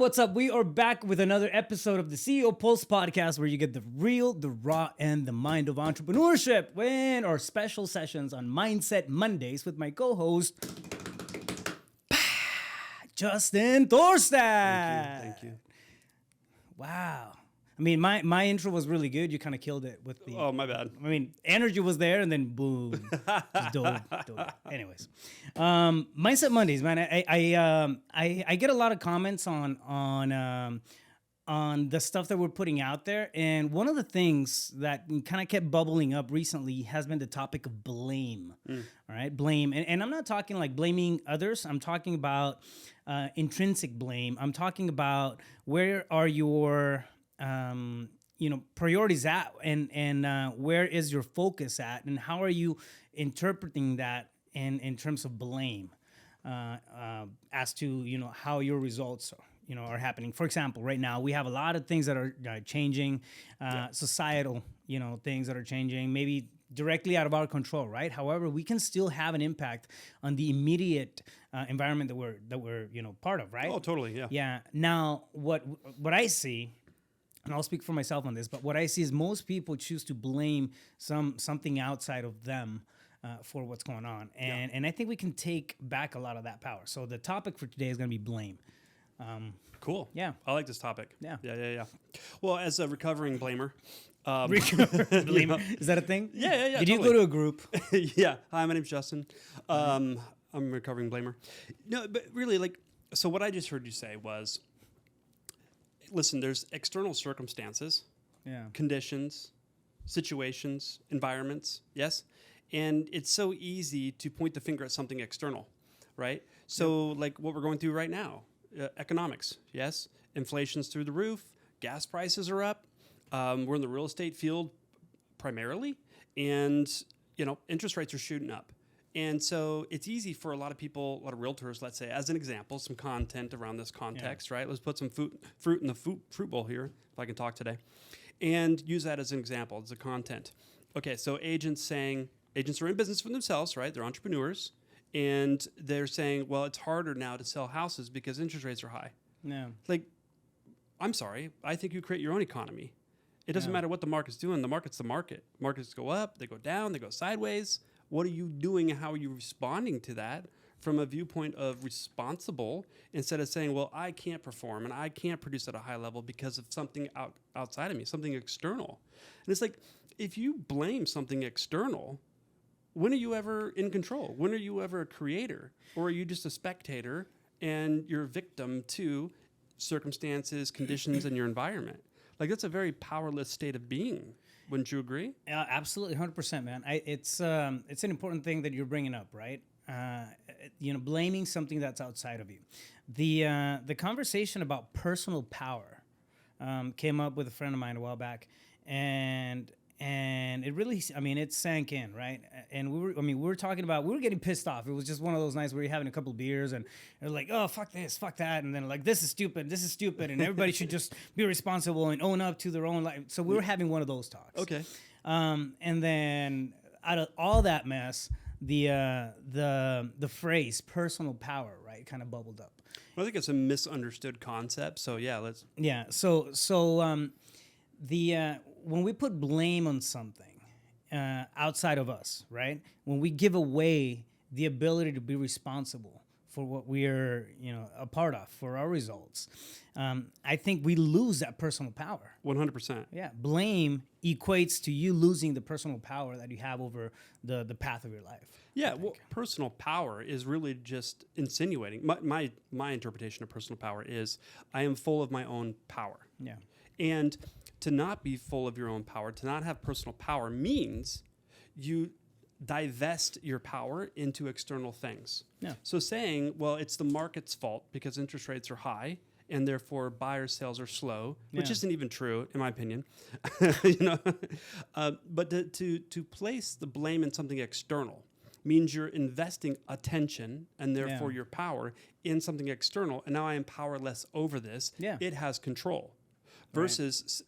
what's up? We are back with another episode of the CEO Pulse podcast where you get the real, the raw, and the mind of entrepreneurship in our special sessions on Mindset Mondays with my co-host, Justin Thorstad. Thank you. Wow. I mean, my intro was really good. You kind of killed it with the... Oh, my bad. I mean, energy was there, and then boom. Just dope. Anyways. Mindset Mondays, man. I get a lot of comments on the stuff that we're putting out there. And one of the things that kind of kept bubbling up recently has been the topic of blame. All right? Blame. And I'm not talking like blaming others. I'm talking about intrinsic blame. I'm talking about where are your... priorities at and where is your focus at and how are you interpreting that in terms of blame as to, how your results, are happening. For example, right now we have a lot of things that are changing, societal, things that are changing, maybe directly out of our control, right? However, we can still have an impact on the immediate environment that we're part of, right? Oh, totally, yeah. Yeah. Now, what I see, and I'll speak for myself on this, but what I see is most people choose to blame something outside of them for what's going on. And I think we can take back a lot of that power. So the topic for today is going to be blame. Cool. Yeah. I like this topic. Yeah. Yeah. Well, as a recovering blamer. Is that a thing? Yeah. Did you go to a group? Yeah. Hi, my name's Justin. I'm a recovering blamer. No, but really, so what I just heard you say was, listen, there's external circumstances, conditions, situations, environments, yes? And it's so easy to point the finger at something external, right? So like what we're going through right now, economics, yes? Inflation's through the roof, gas prices are up, we're in the real estate field primarily, and interest rates are shooting up. And so it's easy for a lot of people, a lot of realtors, let's say, as an example, some content around this context, right? Let's put some fruit in the fruit bowl here, if I can talk today, and use that as an example, as a content. Okay, so agents are in business for themselves, right? They're entrepreneurs, and they're saying, well, it's harder now to sell houses because interest rates are high. Yeah. I'm sorry, I think you create your own economy. It doesn't matter what the market's doing. The market's the market. Markets go up, they go down, they go sideways. What are you doing and how are you responding to that from a viewpoint of responsible instead of saying, well, I can't perform and I can't produce at a high level because of something outside of me, something external. And it's like, if you blame something external, when are you ever in control? When are you ever a creator? Or are you just a spectator and you're a victim to circumstances, conditions, and your environment? That's a very powerless state of being. Wouldn't you agree? Absolutely, 100%, man. It's an important thing that you're bringing up, right? Blaming something that's outside of you. The conversation about personal power came up with a friend of mine a while back, and it really, it sank in, right? And we were talking about, we were getting pissed off. It was just one of those nights where you're having a couple of beers and you're like, oh, fuck this, fuck that. And then this is stupid. And everybody should just be responsible and own up to their own life. So we were having one of those talks. Okay. And then out of all that mess, the phrase personal power, right, kind of bubbled up. Well, I think it's a misunderstood concept. So let's. Yeah. So when we put blame on something outside of us, right? When we give away the ability to be responsible for what we are, a part of, for our results, I think we lose that personal power. 100%. Yeah. Blame equates to you losing the personal power that you have over the path of your life. Yeah. Well, personal power is really just insinuating. My interpretation of personal power is I am full of my own power. Yeah. And to not be full of your own power, to not have personal power means you divest your power into external things. Yeah. So saying, well, it's the market's fault because interest rates are high and therefore buyer sales are slow, which isn't even true in my opinion. But to place the blame in something external means you're investing attention and therefore your power in something external. And now I am powerless over this. Yeah. It has control versus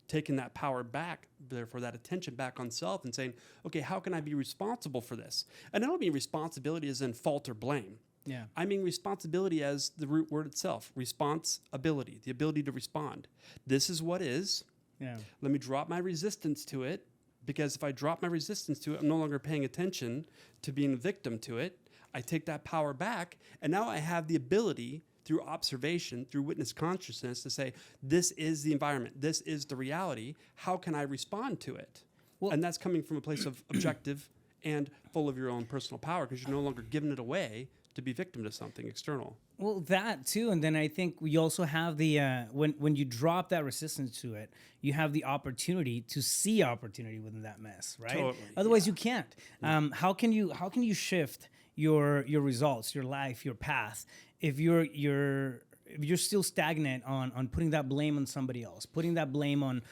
taking that power back, therefore that attention back on self and saying, okay, how can I be responsible for this? And I don't mean responsibility as in fault or blame. Yeah. I mean responsibility as the root word itself. Responsibility, the ability to respond. This is what is. Yeah. Let me drop my resistance to it, because if I drop my resistance to it, I'm no longer paying attention to being a victim to it. I take that power back, and now I have the ability through observation, through witness consciousness, to say, this is the environment, this is the reality. How can I respond to it? Well, and that's coming from a place of objective and full of your own personal power, because you're no longer giving it away to be victim to something external. Well, that too, and then I think we also have the when you drop that resistance to it, you have the opportunity to see opportunity within that mess, right? Totally, Otherwise, you can't. How can you shift your results, your life, your path if you're still stagnant on putting that blame on somebody else, putting that blame on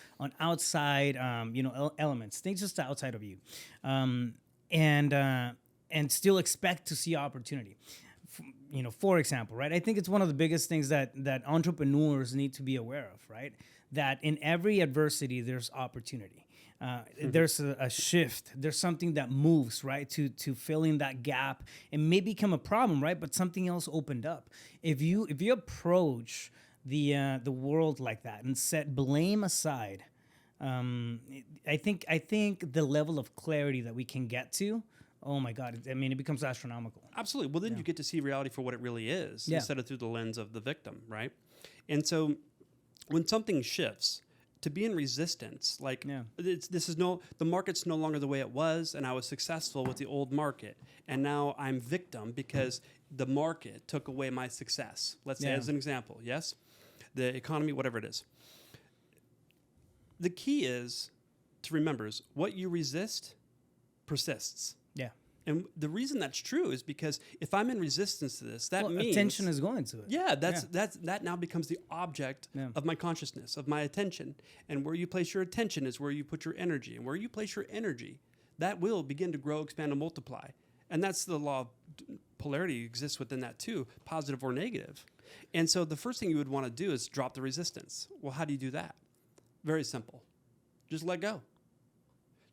outside elements, things just outside of you, and still expect to see opportunity. For example, right? I think it's one of the biggest things that entrepreneurs need to be aware of, right? That in every adversity, there's opportunity. There's a shift. There's something that moves, right? To fill in that gap. It may become a problem, right? But something else opened up. If you approach the world like that and set blame aside, I think the level of clarity that we can get to, oh my God, it becomes astronomical. Absolutely. Well, then you get to see reality for what it really is instead of through the lens of the victim, right? And so when something shifts, to be in resistance, the market's no longer the way it was, and I was successful with the old market, and now I'm victim because the market took away my success. Let's say as an example, yes? The economy, whatever it is. The key is to remember is what you resist persists. Yeah. And the reason that's true is because if I'm in resistance to this, that means attention is going to it. Yeah, that now becomes the object of my consciousness, of my attention. And where you place your attention is where you put your energy. And where you place your energy, that will begin to grow, expand, and multiply. And that's the law of polarity exists within that too, positive or negative. And so the first thing you would want to do is drop the resistance. Well, how do you do that? Very simple. Just let go.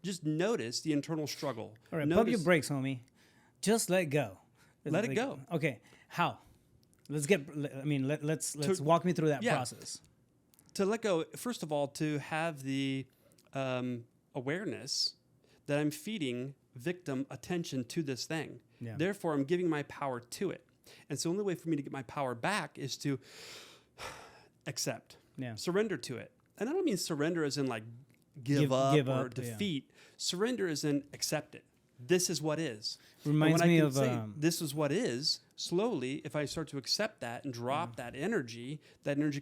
Just notice the internal struggle. All right, pump your brakes, homie. Just let go. Let it go. Okay, how? Let's walk me through that process. To let go, first of all, to have the awareness that I'm feeding victim attention to this thing. Yeah. Therefore, I'm giving my power to it. And so the only way for me to get my power back is to accept, surrender to it. And I don't mean surrender as in like give up or defeat. Yeah. Surrender is in accept it. This is what is. Reminds me of this is what is. Slowly, if I start to accept that and drop that energy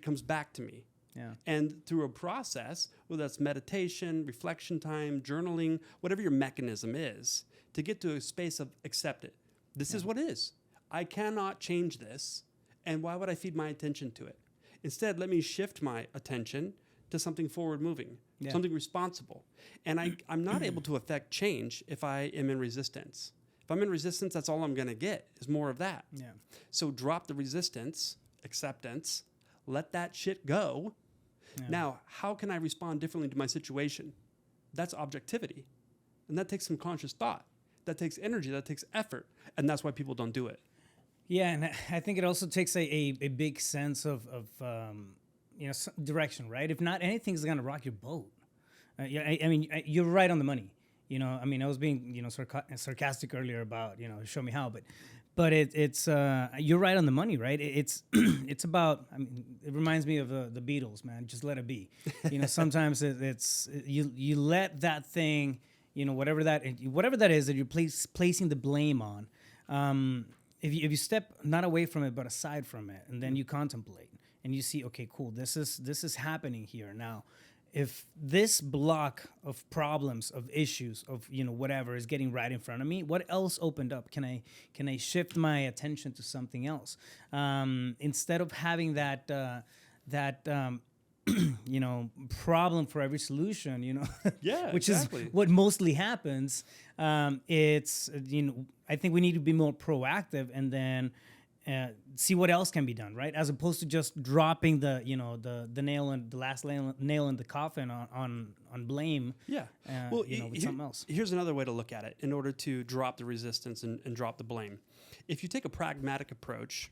comes back to me. Yeah. And through a process, whether that's meditation, reflection time, journaling, whatever your mechanism is, to get to a space of accept it. This is what is. I cannot change this, and why would I feed my attention to it? Instead, let me shift my attention to something forward-moving, something responsible. And I'm not able to affect change if I am in resistance. If I'm in resistance, that's all I'm going to get is more of that. Yeah. So drop the resistance, acceptance, let that shit go. Yeah. Now, how can I respond differently to my situation? That's objectivity. And that takes some conscious thought. That takes energy, that takes effort. And that's why people don't do it. Yeah, and I think it also takes a big sense of direction, right? If not, anything's going to rock your boat. You're right on the money. I was being, sarcastic earlier about, show me how, but it's you're right on the money, right? It's about, it reminds me of the Beatles, man. Just let it be. Sometimes it's you let that thing, whatever that is that you're placing the blame on. If you step not away from it but aside from it, and then you contemplate and you see, okay, cool, this is happening here now. If this block of problems, of issues, of whatever is getting right in front of me, what else opened up? Can I shift my attention to something else instead of having that problem for every solution? Which exactly. is what mostly happens. I think we need to be more proactive, and see what else can be done, right? As opposed to just dropping the nail and the last nail in the coffin on blame. Yeah. With something else. Here's another way to look at it in order to drop the resistance and drop the blame. If you take a pragmatic approach,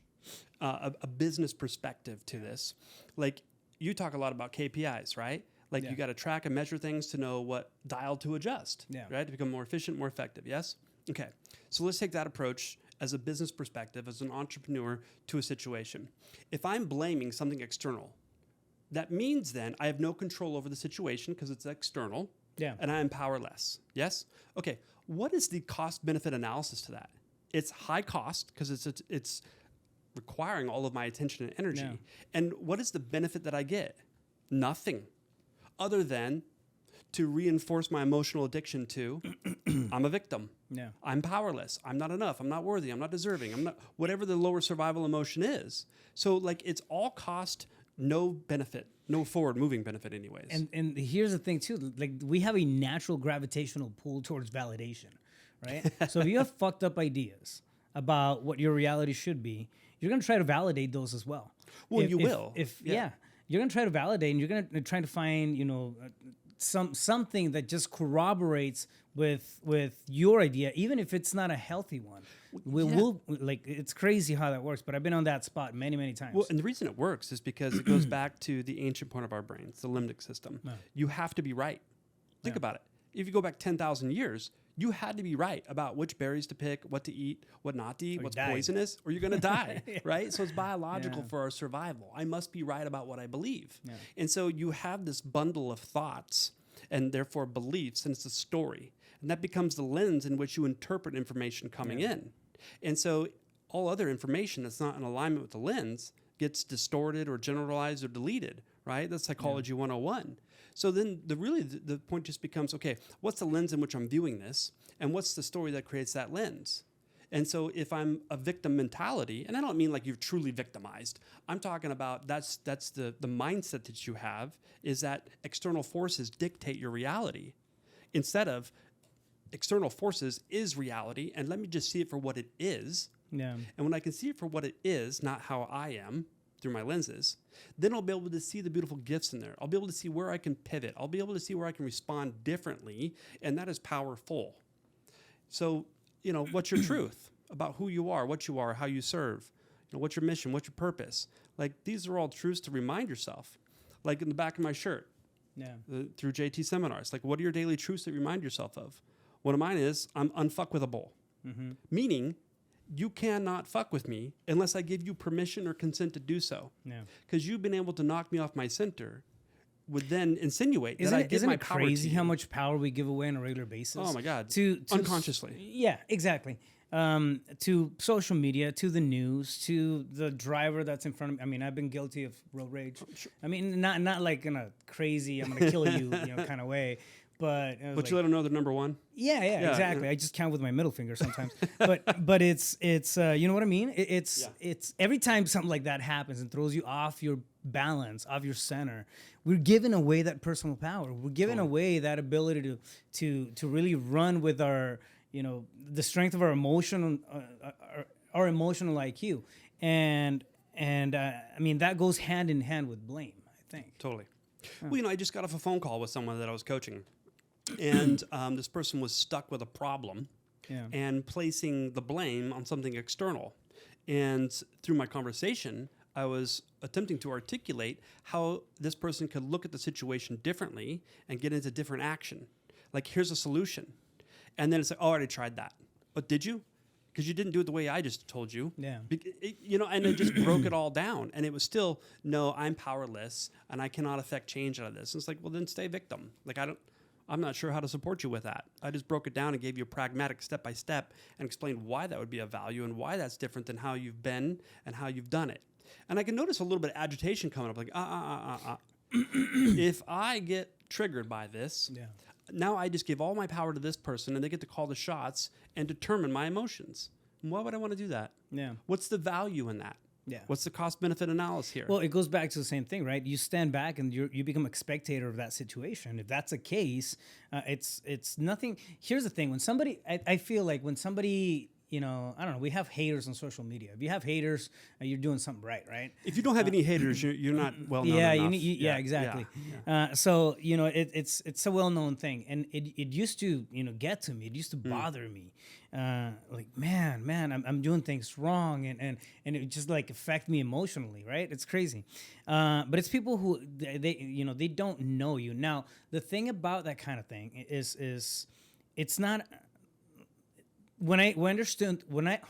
a business perspective to this, like you talk a lot about KPIs, right? Like you got to track and measure things to know what dial to adjust, right? To become more efficient, more effective. Yes. Okay. So let's take that approach as a business perspective, as an entrepreneur to a situation. If I'm blaming something external, that means then I have no control over the situation because it's external, and I am powerless. Yes? Okay, what is the cost-benefit analysis to that? It's high cost because it's requiring all of my attention and energy. Yeah. And what is the benefit that I get? Nothing, other than to reinforce my emotional addiction to I'm a victim. Yeah. I'm powerless. I'm not enough. I'm not worthy. I'm not deserving. I'm not whatever the lower survival emotion is. So like it's all cost, no benefit, no forward moving benefit anyways. And here's the thing too, like we have a natural gravitational pull towards validation, right? So if you have fucked up ideas about what your reality should be, you're going to try to validate those as well. Well, you're going to try to validate, and you're going to try to find, something that just corroborates with your idea, even if it's not a healthy one. We'll it's crazy how that works, but I've been on that spot many, many times. Well, and the reason it works is because it goes back to the ancient part of our brains, the limbic system. No. You have to be right. Think about it. If you go back 10,000 years, you had to be right about which berries to pick, what to eat, what not to eat, what's poisonous, or you're going to die, right? So it's biological for our survival. I must be right about what I believe. Yeah. And so you have this bundle of thoughts and therefore beliefs, and it's a story. And that becomes the lens in which you interpret information coming in. And so all other information that's not in alignment with the lens gets distorted or generalized or deleted, right? That's psychology 101. So then the point just becomes, okay, what's the lens in which I'm viewing this? And what's the story that creates that lens? And so if I'm a victim mentality, and I don't mean like you're truly victimized, I'm talking about that's the mindset that you have, is that external forces dictate your reality instead of external forces is reality, and let me just see it for what it is. Yeah. And when I can see it for what it is, not how I am, through my lenses, then I'll be able to see the beautiful gifts in there. I'll be able to see where I can pivot. I'll be able to see where I can respond differently, and that is powerful. So, what's your truth about who you are, what you are, how you serve? What's your mission? What's your purpose? Like, these are all truths to remind yourself. Like in the back of my shirt, through JT seminars. Like, what are your daily truths that you remind yourself of? One of mine is, I'm unfuckwithable. Mm-hmm. Meaning, you cannot fuck with me unless I give you permission or consent to do so. Yeah. Because you've been able to knock me off my center would then insinuate that I give my power to you. Isn't it crazy how much power we give away on a regular basis? Oh my God. Unconsciously. Yeah, exactly. To social media, to the news, to the driver that's in front of me. I mean, I've been guilty of road rage. Sure. I mean, not like in a crazy, I'm going to kill you, kind of way. But you let them know they're number one. Yeah, exactly. I just count with my middle finger sometimes. but it's you know what I mean? It's every time something like that happens and throws you off your balance, off your center, we're giving away that personal power. We're giving away that ability to really run with our, the strength of our emotional IQ, and I mean that goes hand in hand with blame, I think. Totally. Well, I just got off a phone call with someone that I was coaching. And this person was stuck with a problem and placing the blame on something external. And through my conversation, I was attempting to articulate how this person could look at the situation differently and get into different action. Like, here's a solution. And then it's like, oh, I already tried that. But did you? Because you didn't do it the way I just told you. Yeah. And it just broke it all down. And it was still, no, I'm powerless and I cannot affect change out of this. And it's like, well, then stay victim. Like, I'm not sure how to support you with that. I just broke it down and gave you a pragmatic step-by-step and explained why that would be of value and why that's different than how you've been and how you've done it. And I can notice a little bit of agitation coming up, like, If I get triggered by this, now I just give all my power to this person and they get to call the shots and determine my emotions. Why would I want to do that? Yeah. What's the value in that? Yeah. What's the cost-benefit analysis here? Well, it goes back to the same thing, right? You stand back and you become a spectator of that situation. If that's the case, it's nothing. Here's the thing: when somebody, I feel like when somebody I don't know, we have haters on social media. If you have haters, you're doing something right? If you don't have any haters, you're not well known Yeah, enough. exactly. Yeah. So it's a well-known thing, and it used to get to me. It used to bother me. Like man, I'm doing things wrong, and it just like affect me emotionally, right? It's crazy. But it's people who they don't know you. Now the thing about that kind of thing is it's not. When I understood when I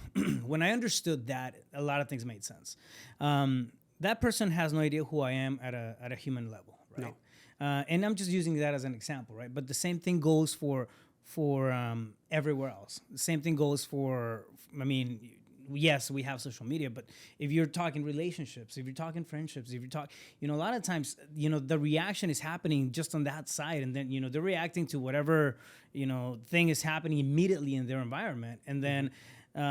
understood that, a lot of things made sense. That person has no idea who I am at a human level, right? No. And I'm just using that as an example, right? But the same thing goes for everywhere else. The same thing goes for. I mean, yes, we have social media, but if you're talking relationships, if you're talking friendships, if you're talking, a lot of times, the reaction is happening just on that side, and then they're reacting to whatever thing is happening immediately in their environment, and then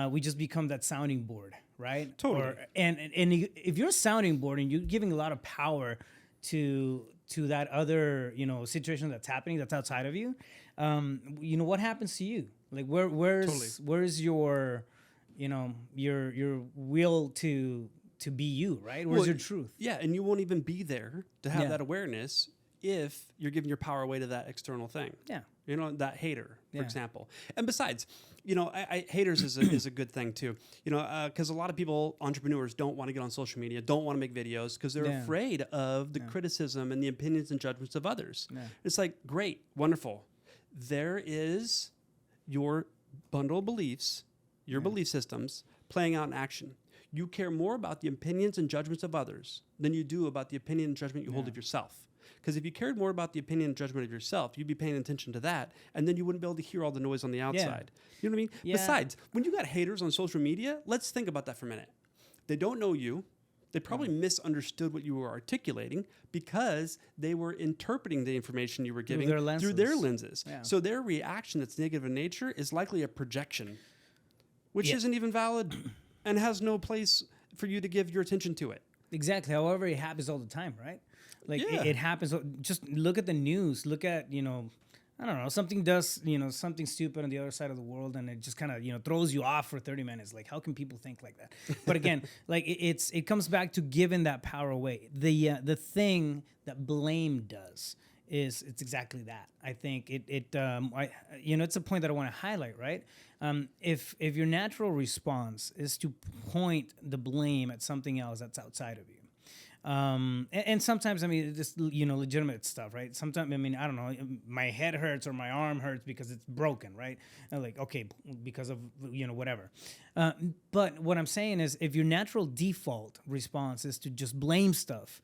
we just become that sounding board, right? Totally. And if you're a sounding board and you're giving a lot of power to that other situation that's happening that's outside of you, what happens to you? Like where's your your will to be you, right? Where's your truth? Yeah, and you won't even be there to have that awareness if you're giving your power away to that external thing. Yeah. That hater, for example. And besides, haters is a good thing too. Because a lot of people, entrepreneurs, don't want to get on social media, don't want to make videos because they're afraid of the criticism and the opinions and judgments of others. Yeah. It's like, great, wonderful. There is your bundle of beliefs, your belief systems playing out in action. You care more about the opinions and judgments of others than you do about the opinion and judgment you hold of yourself. Because if you cared more about the opinion and judgment of yourself, you'd be paying attention to that, and then you wouldn't be able to hear all the noise on the outside. You know what I mean? Yeah. Besides, when you got haters on social media, let's think about that for a minute. They don't know you. They probably misunderstood what you were articulating because they were interpreting the information you were giving through their lenses. Yeah. So their reaction that's negative in nature is likely a projection, which isn't even valid and has no place for you to give your attention to it. Exactly. However, it happens all the time, right? Like it happens. Just look at the news. Look at, I don't know, something does, something stupid on the other side of the world, and it just kind of, throws you off for 30 minutes. Like, how can people think like that? But again, like it comes back to giving that power away. The thing that blame does is it's exactly that. I think it's a point that I want to highlight, right? If your natural response is to point the blame at something else that's outside of you. And sometimes, I mean, just, legitimate stuff, right? Sometimes, I mean, I don't know, my head hurts or my arm hurts because it's broken, right? And like, okay, because of, whatever. But what I'm saying is if your natural default response is to just blame stuff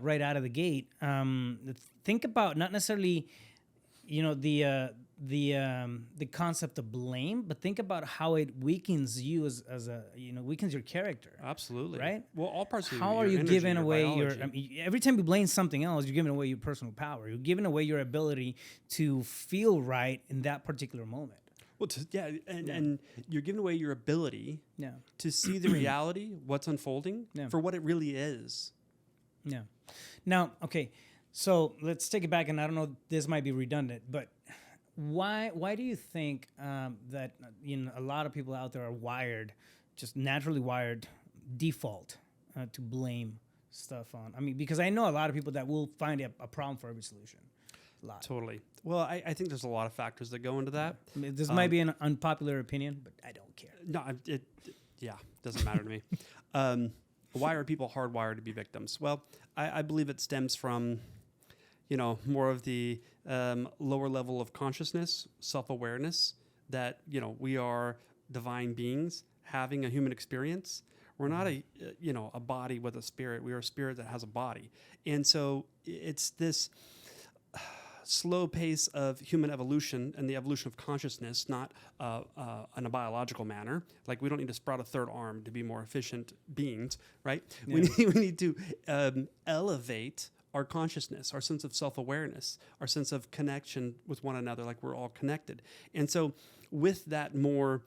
right out of the gate, think about not necessarily, the concept of blame, but think about how it weakens you as a weakens your character. Absolutely. Right? Well, all parts of how are you giving away every time you blame something else, you're giving away your personal power. You're giving away your ability to feel right in that particular moment. Well, and you're giving away your ability to see the reality, what's unfolding, for what it really is. Yeah. Now, okay, so let's take it back, and I don't know, this might be redundant, but why do you think that a lot of people out there are wired, just naturally wired, default to blame stuff on? I mean, because I know a lot of people that will find a problem for every solution. A lot. Totally. Well, I think there's a lot of factors that go into that. I mean, this might be an unpopular opinion, but I don't care. No, it doesn't matter to me. Why are people hardwired to be victims? Well, I believe it stems from, more of the lower level of consciousness, self-awareness, that, we are divine beings having a human experience. We're not a body with a spirit. We are a spirit that has a body. And so it's this slow pace of human evolution and the evolution of consciousness, not in a biological manner. Like, we don't need to sprout a third arm to be more efficient beings, right? Yeah. We need to elevate our consciousness, our sense of self-awareness, our sense of connection with one another, like we're all connected. And so with that more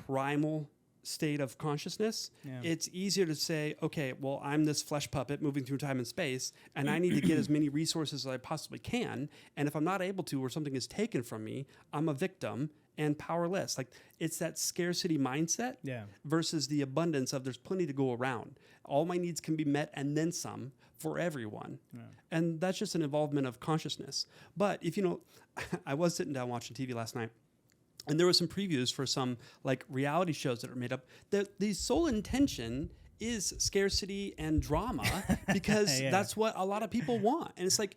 primal state of consciousness, it's easier to say, okay, well, I'm this flesh puppet moving through time and space, and I need to get as many resources as I possibly can. And if I'm not able to, or something is taken from me, I'm a victim, and powerless. Like it's that scarcity mindset versus the abundance of there's plenty to go around. All my needs can be met and then some for everyone. Yeah. And that's just an involvement of consciousness. But if you know, I was sitting down watching TV last night, and there were some previews for some like reality shows that are made up. The sole intention is scarcity and drama because that's what a lot of people want. And it's like,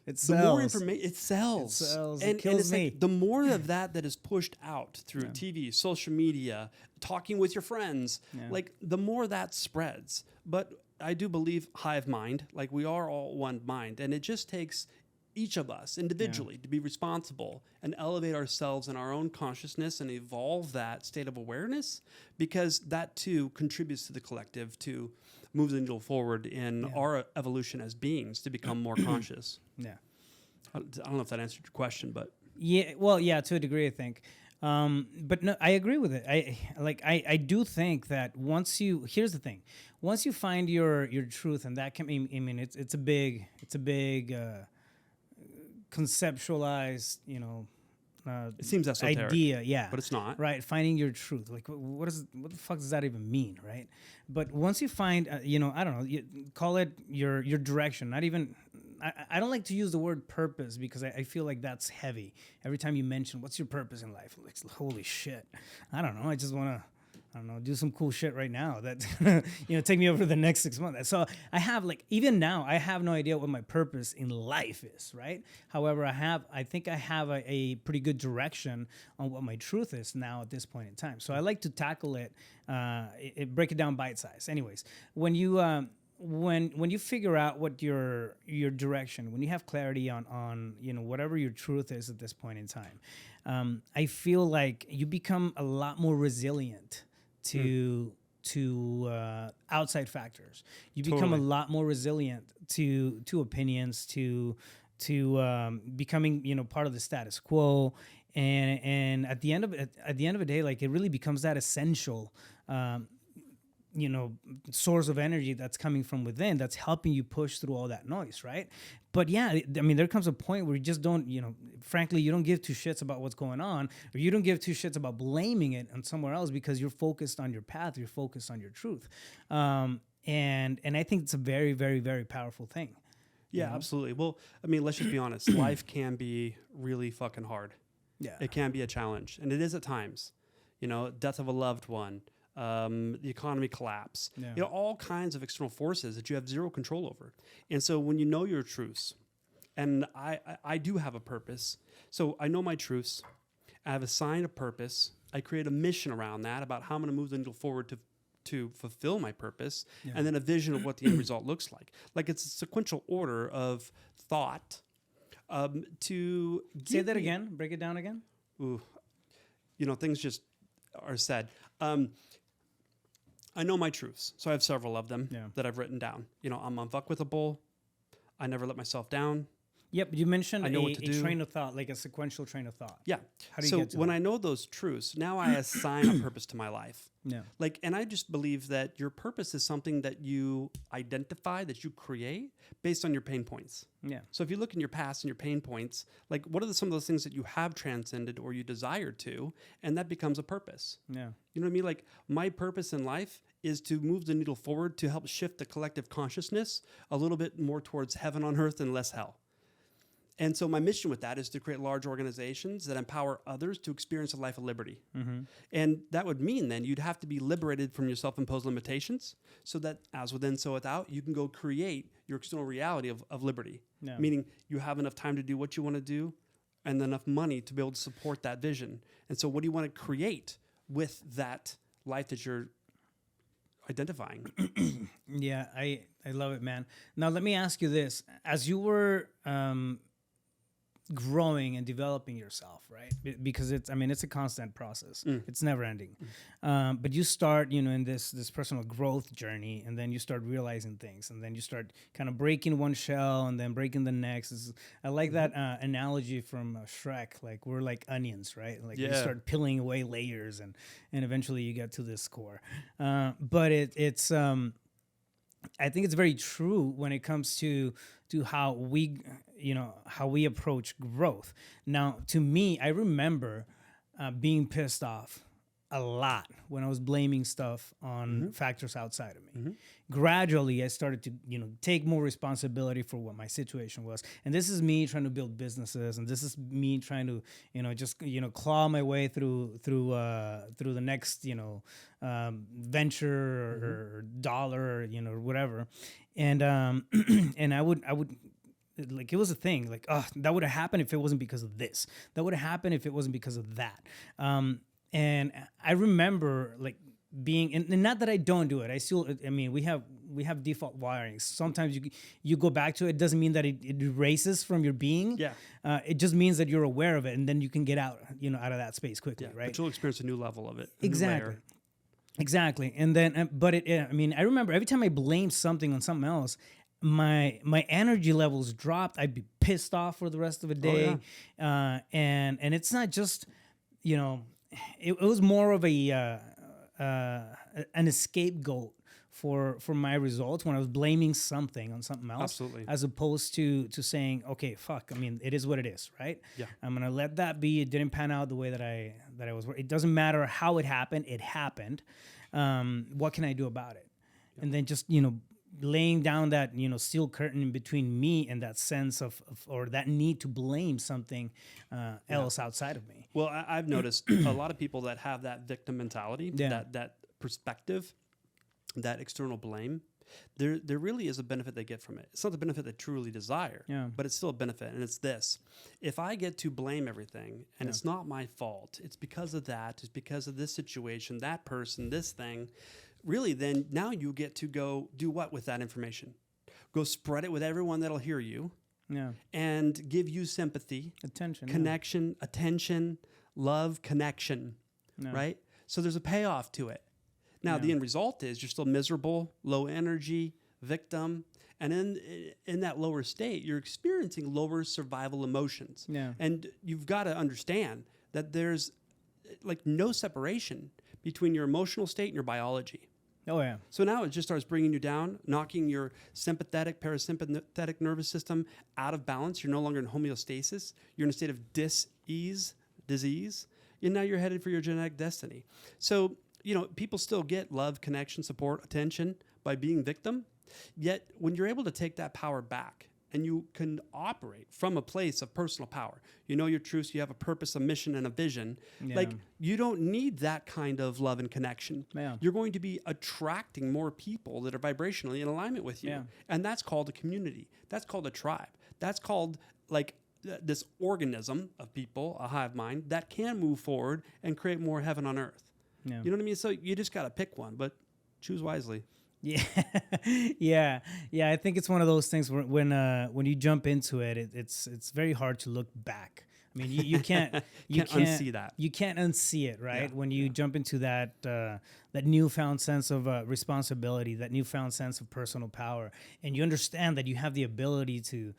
it the more information, it sells. It sells. And it kills it's me. like the more of that is pushed out through TV, social media, talking with your friends, like the more that spreads. But I do believe hive mind, like we are all one mind. And it just takes each of us individually to be responsible and elevate ourselves in our own consciousness and evolve that state of awareness, because that too contributes to the collective to move the needle forward in our evolution as beings to become more conscious. Yeah. I don't know if that answered your question, but yeah, well, yeah, to a degree, I think. But no, I agree with it. I do think that here's the thing, once you find your truth, and that can be, I mean, it's a big conceptualized, it seems esoteric idea, but it's not, right? Finding your truth, like what the fuck does that even mean, right? But once you find, I don't know, you call it your direction. Not even, I don't like to use the word purpose because I feel like that's heavy. Every time you mention what's your purpose in life, like holy shit, I don't know. I just want to, do some cool shit right now that's take me over the next 6 months. So I have even now, I have no idea what my purpose in life is, right? However, I think I have a pretty good direction on what my truth is now at this point in time. So I like to tackle it, break it down bite size. Anyways, when you figure out what your direction, when you have clarity on whatever your truth is at this point in time, I feel like you become a lot more resilient to outside factors. You become a lot more resilient to opinions, to becoming part of the status quo, and at the end of the day, like it really becomes that essential source of energy that's coming from within that's helping you push through all that noise, right? But yeah, I mean, there comes a point where you just don't, frankly, you don't give two shits about what's going on, or you don't give two shits about blaming it on somewhere else because you're focused on your path, you're focused on your truth. And I think it's a very, very, very powerful thing. Yeah, absolutely. Well, I mean, let's just be honest. Life can be really fucking hard. Yeah. It can be a challenge, and it is at times. Death of a loved one, the economy collapse, all kinds of external forces that you have zero control over. And so when you know your truths, and I do have a purpose, so I know my truths, I have assigned a purpose, I create a mission around that about how I'm going to move the needle forward to fulfill my purpose, and then a vision of what the end result looks like. Like it's a sequential order of thought to say that again, break it down again. Ooh, things just are said. I know my truths, so I have several of them that I've written down. I'm unfuckwithable. I never let myself down. Yep, you mentioned a do. train of thought, like a sequential train of thought. Yeah. How do you get to when that? I know those truths, now I assign a purpose to my life. Yeah. And I just believe that your purpose is something that you identify, that you create based on your pain points. Yeah. So if you look in your past and your pain points, like what are some of those things that you have transcended or you desire to, and that becomes a purpose. Yeah. You know what I mean? Like my purpose in life is to move the needle forward to help shift the collective consciousness a little bit more towards heaven on earth and less hell. And so my mission with that is to create large organizations that empower others to experience a life of liberty. Mm-hmm. And that would mean then you'd have to be liberated from your self-imposed limitations so that as within, so without, you can go create your external reality of liberty. Yeah. Meaning you have enough time to do what you want to do and enough money to be able to support that vision. And so what do you want to create with that life that you're identifying? Yeah, I love it, man. Now, let me ask you this. As you were growing and developing yourself, right? Because it's a constant process. It's never ending. But you start, in this personal growth journey, and then you start realizing things, and then you start kind of breaking one shell and then breaking the next. I like that analogy from Shrek. Like we're like onions, right? Like you start peeling away layers, and eventually you get to this core. But it's I think it's very true when it comes to how we approach growth. Now, to me, I remember being pissed off a lot when I was blaming stuff on factors outside of me. Gradually, I started to, take more responsibility for what my situation was. And this is me trying to build businesses, and this is me trying to, just claw my way through the next, venture or dollar, or whatever. And and I would. Like, it was a thing, like, oh, that would have happened if it wasn't because of this. That would have happened if it wasn't because of that. And I remember, like, being, and not that I don't do it. We have default wirings. Sometimes you go back to it. It doesn't mean that it erases from your being. Yeah. It just means that you're aware of it, and then you can get out of that space quickly, right? But you'll experience a new level of it. Exactly. And then, I remember every time I blamed something on something else, my energy levels dropped. I'd be pissed off for the rest of the day. And it's not just, it was more of an scapegoat for my results when I was blaming something on something else. Absolutely. As opposed to saying, okay, fuck, it is what it is, right? Yeah. I'm going to let that be. It didn't pan out the way that I was. It doesn't matter how it happened. It happened. What can I do about it? Yeah. And then just, laying down that, steel curtain in between me and that sense of or that need to blame something else outside of me. Well, I've noticed a lot of people that have that victim mentality, that perspective, that external blame. There really is a benefit they get from it. It's not the benefit they truly desire, but it's still a benefit, and it's this. If I get to blame everything, and it's not my fault, it's because of that, it's because of this situation, that person, this thing, really, then now you get to go do what with that information? Go spread it with everyone that'll hear you, and give you sympathy, attention, connection, attention, love, connection, right? So there's a payoff to it. Now, the end result is you're still miserable, low energy, victim, and in that lower state, you're experiencing lower survival emotions. Yeah. And you've got to understand that there's like no separation between your emotional state and your biology. Oh, yeah. So now it just starts bringing you down, knocking your sympathetic, parasympathetic nervous system out of balance. You're no longer in homeostasis. You're in a state of disease, and now you're headed for your genetic destiny. So, people still get love, connection, support, attention by being victim. Yet when you're able to take that power back and you can operate from a place of personal power, you know your truths, you have a purpose, a mission, and a vision. Like, you don't need that kind of love and connection. You're going to be attracting more people that are vibrationally in alignment with you. And that's called a community. That's called a tribe. That's called like this organism of people, a hive mind, that can move forward and create more heaven on earth. You know what I mean? So you just got to pick one, but choose wisely. Yeah. I think it's one of those things when you jump into it, it's very hard to look back. You can't unsee that. You can't unsee it, right? When you jump into that newfound sense of responsibility, that newfound sense of personal power, and you understand that you have the ability to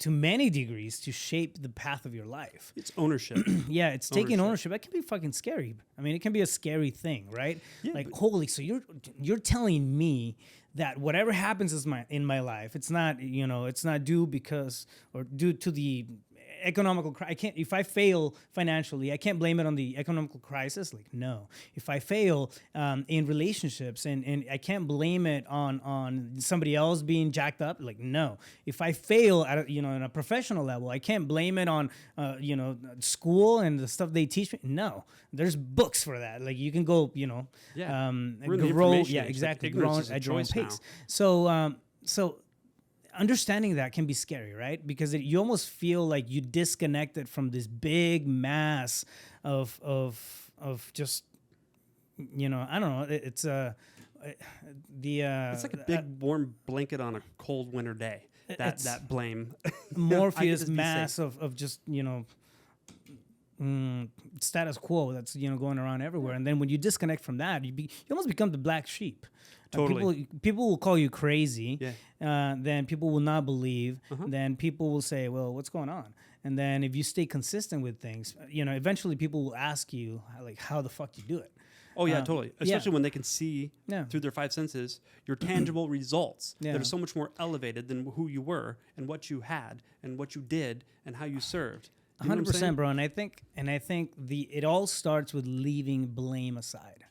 many degrees to shape the path of your life. It's ownership. It's taking ownership. That can be fucking scary. It can be a scary thing, right? Yeah, like, holy, so you're telling me that whatever happens in my life, it's not due to the economical crisis. If I fail financially, I can't blame it on the economical crisis. Like, no. If I fail in relationships, and I can't blame it on somebody else being jacked up. Like, no. If I fail at in a professional level, I can't blame it on school and the stuff they teach me. No. There's books for that. Like, you can go grow. Exactly. Like, grow at your own pace. So understanding that can be scary, right? Because you almost feel like you disconnected from this big mass of just, I don't know. It's it's like a big warm blanket on a cold winter day. That blame. Morpheus mass of just status quo that's going around everywhere, and then when you disconnect from that, you almost become the black sheep. Totally. People will call you crazy. Then people will not believe. Then people will say, well, what's going on? And then if you stay consistent with things, eventually people will ask you, like, how the fuck do you do it? Oh, yeah, totally. Especially when they can see through their five senses your tangible results that are so much more elevated than who you were and what you had and what you did and how you served. You know what I'm saying? 100%, bro. And I think it all starts with leaving blame aside.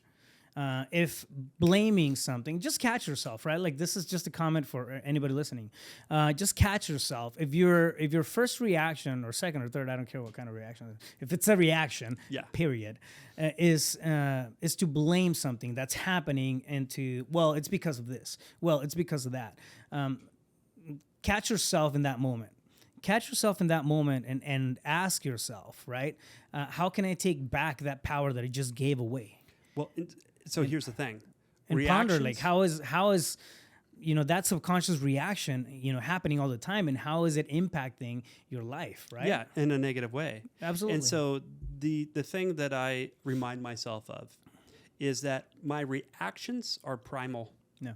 If blaming something, just catch yourself, right? Like, this is just a comment for anybody listening. Just catch yourself. If your first reaction, or second or third, I don't care what kind of reaction, if it's a reaction, period, is to blame something that's happening into, well, it's because of this. Well, it's because of that. Catch yourself in that moment. Catch yourself in that moment and ask yourself, right? How can I take back that power that I just gave away? Well, so here's the thing. And ponder, like, how is that subconscious reaction, happening all the time, and how is it impacting your life, right? Yeah, in a negative way. Absolutely. And so the thing that I remind myself of is that my reactions are primal. Yeah.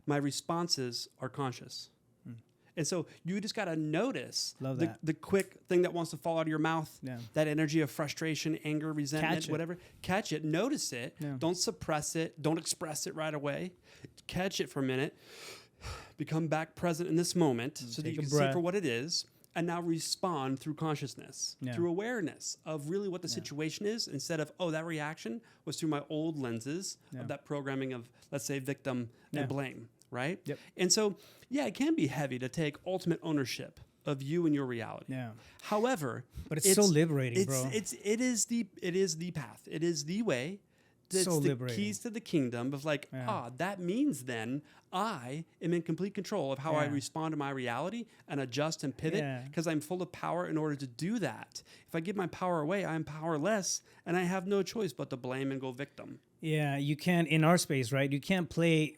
My responses are conscious. And so you just got to notice the quick thing that wants to fall out of your mouth, that energy of frustration, anger, resentment, whatever. Catch it, notice it. Yeah. Don't suppress it. Don't express it right away. Catch it for a minute. Become back present in this moment so that you can see it for what it is. And now respond through consciousness, through awareness of really what the situation is, instead of, that reaction was through my old lenses of that programming of, let's say, victim and blame. Right? Yep. And so, it can be heavy to take ultimate ownership of you and your reality. Yeah. However, but it's so liberating, bro. It is the path. It is the way. It's so the liberating. Keys to the kingdom of like, that means then I am in complete control of how I respond to my reality and adjust and pivot because I'm full of power in order to do that. If I give my power away, I'm powerless and I have no choice but to blame and go victim. Yeah, you can't, in our space, right? You can't play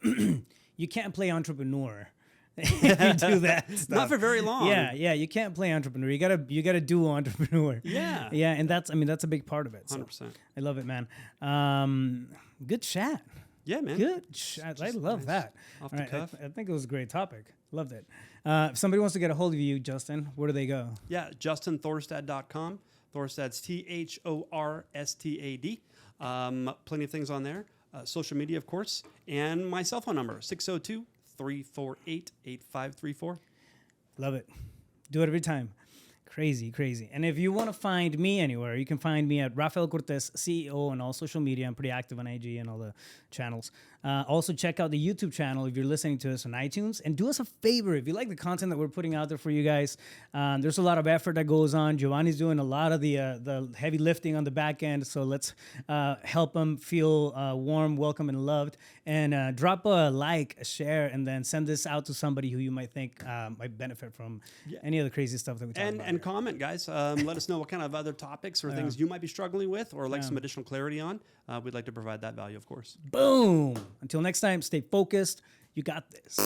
you can't play entrepreneur if you do that stuff. Not for very long. Yeah, you can't play entrepreneur. You gotta do entrepreneur. Yeah. Yeah, and that's a big part of it. 100%. So I love it, man. Good chat. Yeah, man. Good chat. I love that. Off the cuff. I think it was a great topic. Loved it. If somebody wants to get a hold of you, Justin, where do they go? Yeah, justinthorstad.com. Thorstad's THORSTAD. Plenty of things on there. Social media, of course, and my cell phone number, 602-348-8534. Love it. Do it every time. Crazy. And if you want to find me anywhere, you can find me at Rafael Cortez, CEO, on all social media. I'm pretty active on IG and all the channels. Also, check out the YouTube channel if you're listening to us on iTunes. And do us a favor, if you like the content that we're putting out there for you guys, there's a lot of effort that goes on. Giovanni's doing a lot of the heavy lifting on the back end. So let's help him feel warm, welcome, and loved. And drop a like, a share, and then send this out to somebody who you might think might benefit from any of the crazy stuff that we talk about. And comment, guys. Let us know what kind of other topics or things you might be struggling with or like some additional clarity on. We'd like to provide that value, of course. Boom. Until next time, stay focused. You got this.